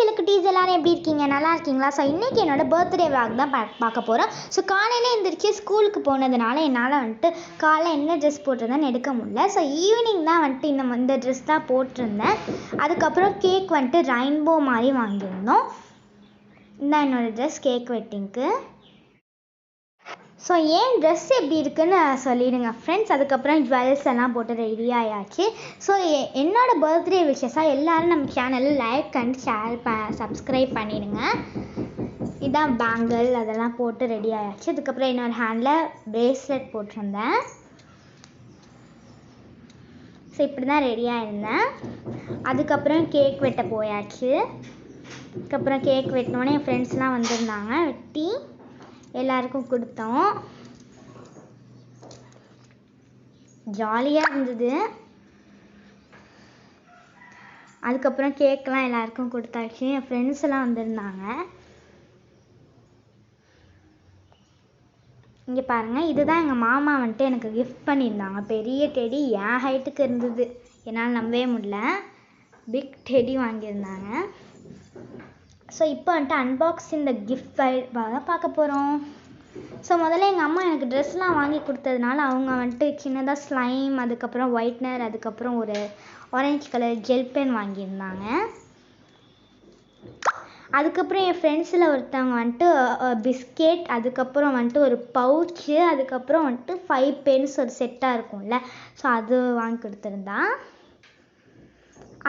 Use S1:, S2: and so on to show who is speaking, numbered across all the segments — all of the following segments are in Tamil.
S1: செல்லக்குட்டீஸ் எல்லாரும் எப்படி இருக்கீங்க? நல்லா இருக்கீங்களா? ஸோ இன்றைக்கி என்னோடய பர்த்டே விளாக் தான் பார்க்க போகிறோம். ஸோ காலையிலே எழுந்திரிச்சு ஸ்கூலுக்கு போனதுனால என்னால் வந்துட்டு காலைல என்ன ட்ரெஸ் போட்டிருந்தேன்னு எடுக்க முடியல. ஸோ ஈவினிங் தான் வந்துட்டு இந்த ட்ரெஸ் தான் போட்டிருந்தேன். அதுக்கப்புறம் கேக் வந்துட்டு ரெயின்போ மாதிரி வாங்கியிருந்தோம். இதுதான் என்னோடய ட்ரெஸ் கேக் வெட்டிங்க்கு. ஸோ ஏன் ட்ரெஸ் எப்படி இருக்குன்னு சொல்லிடுங்க ஃப்ரெண்ட்ஸ். அதுக்கப்புறம் ஜுவல்ஸ் எல்லாம் போட்டு ரெடி ஆயாச்சு. ஸோ என்னோடய பர்த்டே விஷஸாக எல்லோரும் நம்ம சேனலில் லைக் அண்ட் ஷேர் சப்ஸ்கிரைப் பண்ணிடுங்க. இதான் பேங்கிள் அதெல்லாம் போட்டு ரெடி ஆயாச்சு. அதுக்கப்புறம் என்னோடய ஹேண்டில் ப்ரேஸ்லெட் போட்டிருந்தேன். ஸோ இப்படி தான் ரெடியாக இருந்தேன். அதுக்கப்புறம் கேக் வெட்ட போயாச்சு. அதுக்கப்புறம் கேக் வெட்டினோடனே என் ஃப்ரெண்ட்ஸ்லாம் வந்திருந்தாங்க. வெட்டி எல்லாருக்கும் கொடுத்தோம். ஜாலியாக இருந்தது. அதுக்கப்புறம் கேக்கெலாம் எல்லாருக்கும் கொடுத்தாச்சு. என் ஃப்ரெண்ட்ஸ் எல்லாம் வந்திருந்தாங்க. இங்கே பாருங்கள், இதுதான் எங்கள் மாமா வந்துட்டு எனக்கு கிஃப்ட் பண்ணியிருந்தாங்க. பெரிய டெடி என் ஹைட்டுக்கு இருந்தது. என்னால் நம்பவே முடியல. Big teddy வாங்கியிருந்தாங்க. ஸோ இப்போ வந்துட்டு அன்பாக்சிங் இந்த கிஃப்ட் தான் பார்க்க போகிறோம். ஸோ முதல்ல எங்கள் அம்மா எனக்கு ட்ரெஸ்லாம் வாங்கி கொடுத்ததுனால அவங்க வந்துட்டு சின்னதாக ஸ்லைம், அதுக்கப்புறம் ஒயிட்னர், அதுக்கப்புறம் ஒரு ஆரஞ்சு கலர் ஜெல் பென் வாங்கியிருந்தாங்க. அதுக்கப்புறம் என் ஃப்ரெண்ட்ஸில் ஒருத்தவங்க வந்துட்டு பிஸ்கெட், அதுக்கப்புறம் வந்துட்டு ஒரு பவுச்சு, அதுக்கப்புறம் வந்துட்டு 5 பென்ஸ் ஒரு செட்டாக இருக்கும்ல, ஸோ அது வாங்கி கொடுத்துருந்தா.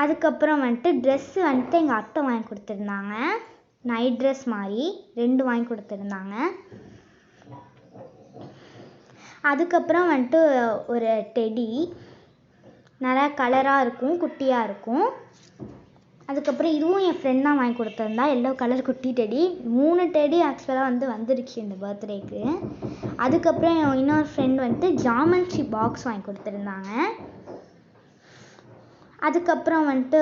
S1: அதுக்கப்புறம் வந்துட்டு ட்ரெஸ்ஸு வந்துட்டு எங்கள் அத்தை வாங்கி கொடுத்துருந்தாங்க. நைட் ட்ரெஸ் மாதிரி 2 வாங்கி கொடுத்துருந்தாங்க. அதுக்கப்புறம் வந்துட்டு ஒரு டெடி நல்லா கலராக இருக்கும், குட்டியாக இருக்கும். அதுக்கப்புறம் இதுவும் என் ஃப்ரெண்ட் தான் வாங்கி கொடுத்துருந்தா. எல்லோ கலர் குட்டி டெடி. 3 டெடி ஆக்சுவலாக வந்துருச்சு இந்த பர்த்டேக்கு. அதுக்கப்புறம் இன்னொரு ஃப்ரெண்ட் வந்துட்டு ஜாமெண்ட்ரி பாக்ஸ் வாங்கி கொடுத்துருந்தாங்க. அதுக்கப்புறம் வந்துட்டு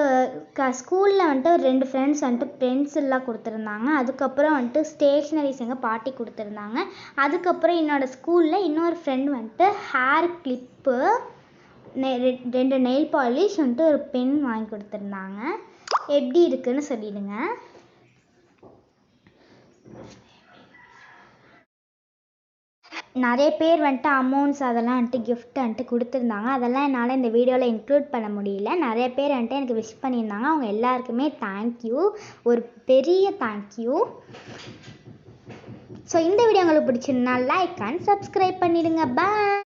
S1: ஸ்கூலில் வந்துட்டு ஒரு 2 ஃப்ரெண்ட்ஸ் வந்துட்டு பென்சில்லாம் கொடுத்துருந்தாங்க. அதுக்கப்புறம் வந்துட்டு ஸ்டேஷ்னரிஸ் எங்கள் பாட்டி கொடுத்துருந்தாங்க. அதுக்கப்புறம் என்னோடய ஸ்கூலில் இன்னொரு ஃப்ரெண்ட் வந்துட்டு ஹேர் கிளிப்பு, 2 நெயில் பாலிஷ் வந்துட்டு ஒரு பென் வாங்கி கொடுத்துருந்தாங்க. எப்படி இருக்குன்னு சொல்லிடுங்க. நிறைய பேர் வந்துட்டு அமௌண்ட்ஸ் அதெல்லாம் வந்துட்டு கிஃப்ட் வந்துட்டு கொடுத்துருந்தாங்க. அதெல்லாம் என்னால் இந்த வீடியோவில் இன்க்ளூட் பண்ண முடியல. நிறைய பேர் வந்துட்டு எனக்கு விஷ் பண்ணியிருந்தாங்க. அவங்க எல்லாருக்குமே தேங்க்யூ, ஒரு பெரிய தேங்க்யூ. ஸோ இந்த வீடியோ உங்களுக்கு பிடிச்சிருந்தா லைக் அண்ட் சப்ஸ்கிரைப் பண்ணிடுங்க. பாய்.